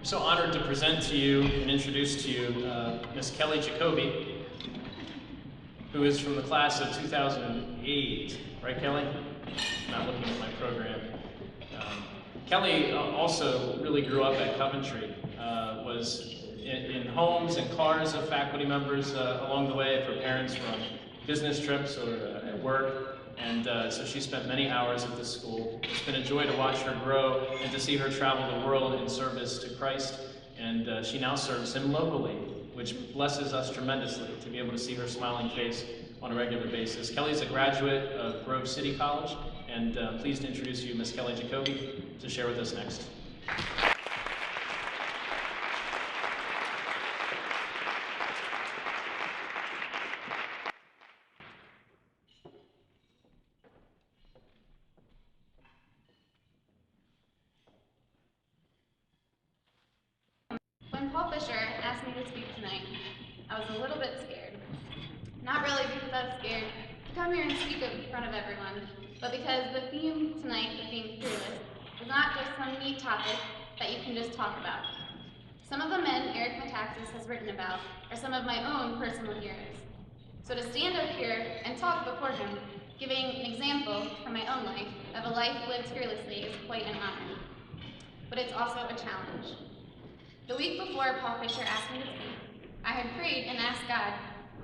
So honored to present to you and introduce to you Miss Kelly Jacoby, who is from the class of 2008. Right, Kelly? Not looking at my program. Kelly also really grew up at Coventry, was in homes and cars of faculty members along the way if her parents were on business trips or at work. And so she spent many hours at this school. It's been a joy to watch her grow and to see her travel the world in service to Christ. And she now serves him locally, which blesses us tremendously to be able to see her smiling face on a regular basis. Kelly's a graduate of Grove City College, and I'm pleased to introduce you Ms. Kelly Jacoby to share with us next. When Paul Fisher asked me to speak tonight, I was a little bit scared. Not really because I was scared to come here and speak in front of everyone, but because the theme tonight, the theme Fearless, is not just some neat topic that you can just talk about. Some of the men Eric Metaxas has written about are some of my own personal heroes. So to stand up here and talk before him, giving an example from my own life of a life lived fearlessly is quite an honor. But it's also a challenge. The week before Paul Fisher asked me to speak, I had prayed and asked God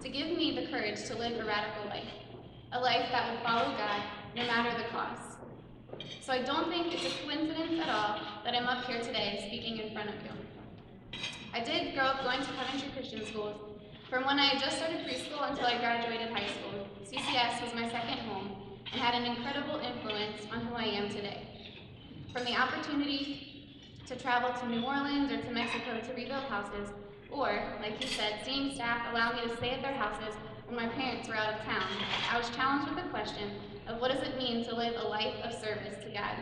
to give me the courage to live a radical life, a life that would follow God no matter the cost. So I don't think it's a coincidence at all that I'm up here today speaking in front of you. I did grow up going to Coventry Christian schools. From when I had just started preschool until I graduated high school, CCS was my second home and had an incredible influence on who I am today. From the opportunity to travel to New Orleans or to Mexico to rebuild houses, or, like he said, seeing staff allow me to stay at their houses when my parents were out of town, I was challenged with the question of what does it mean to live a life of service to God.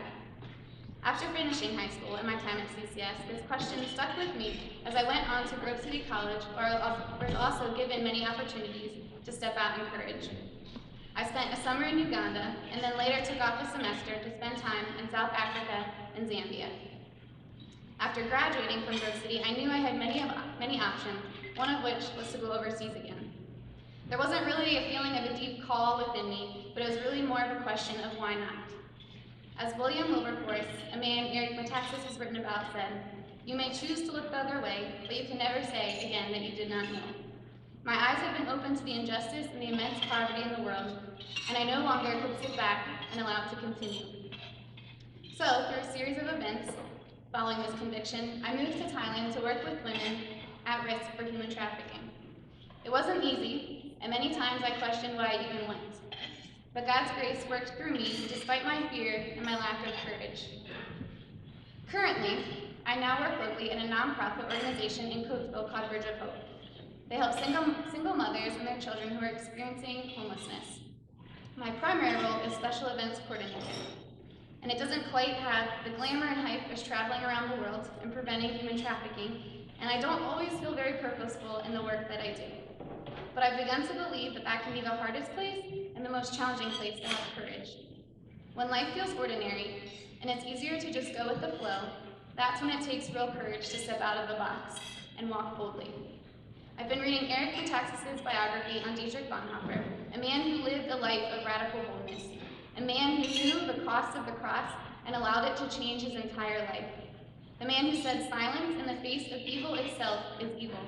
After finishing high school and my time at CCS, this question stuck with me as I went on to Grove City College, where I was also given many opportunities to step out in courage. I spent a summer in Uganda, and then later took off a semester to spend time in South Africa and Zambia. After graduating from Grove City, I knew I had many options, one of which was to go overseas again. There wasn't really a feeling of a deep call within me, but it was really more of a question of why not. As William Wilberforce, a man Eric Metaxas has written about, said, "You may choose to look the other way, but you can never say again that you did not know." My eyes have been opened to the injustice and the immense poverty in the world, and I no longer could sit back and allow it to continue. So, through a series of events, following this conviction, I moved to Thailand to work with women at risk for human trafficking. It wasn't easy, and many times I questioned why I even went. But God's grace worked through me despite my fear and my lack of courage. Currently, I now work locally in a nonprofit organization in Coatesville called Bridge of Hope. They help single mothers and their children who are experiencing homelessness. My primary role is special events coordinator. And it doesn't quite have the glamour and hype as traveling around the world and preventing human trafficking, and I don't always feel very purposeful in the work that I do. But I've begun to believe that that can be the hardest place and the most challenging place to have courage. When life feels ordinary, and it's easier to just go with the flow, that's when it takes real courage to step out of the box and walk boldly. I've been reading Eric Metaxas' biography on Dietrich Bonhoeffer, a man who lived a life of radical boldness. A man who knew the cost of the cross and allowed it to change his entire life. The man who said silence in the face of evil itself is evil.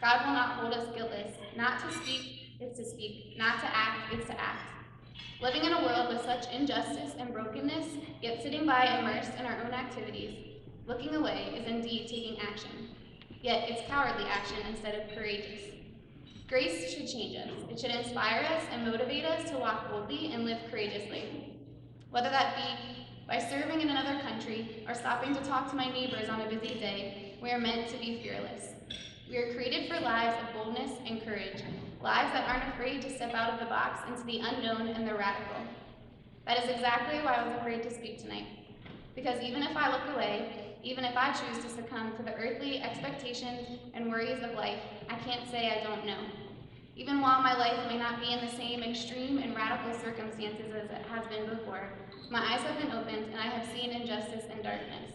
God will not hold us guiltless. Not to speak is to speak. Not to act is to act. Living in a world with such injustice and brokenness, yet sitting by immersed in our own activities, looking away is indeed taking action. Yet it's cowardly action instead of courageous. Grace should change us. It should inspire us and motivate us to walk boldly and live courageously. Whether that be by serving in another country or stopping to talk to my neighbors on a busy day, we are meant to be fearless. We are created for lives of boldness and courage, lives that aren't afraid to step out of the box into the unknown and the radical. That is exactly why I was afraid to speak tonight. Because even if I look away, even if I choose to succumb to the earthly expectations and worries of life, I can't say I don't know. Even while my life may not be in the same extreme and radical circumstances as it has been before, my eyes have been opened and I have seen injustice and darkness.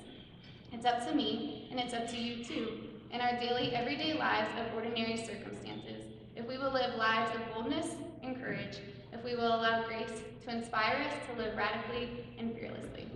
It's up to me, and it's up to you too, in our daily, everyday lives of ordinary circumstances, if we will live lives of boldness and courage, if we will allow grace to inspire us to live radically and fearlessly.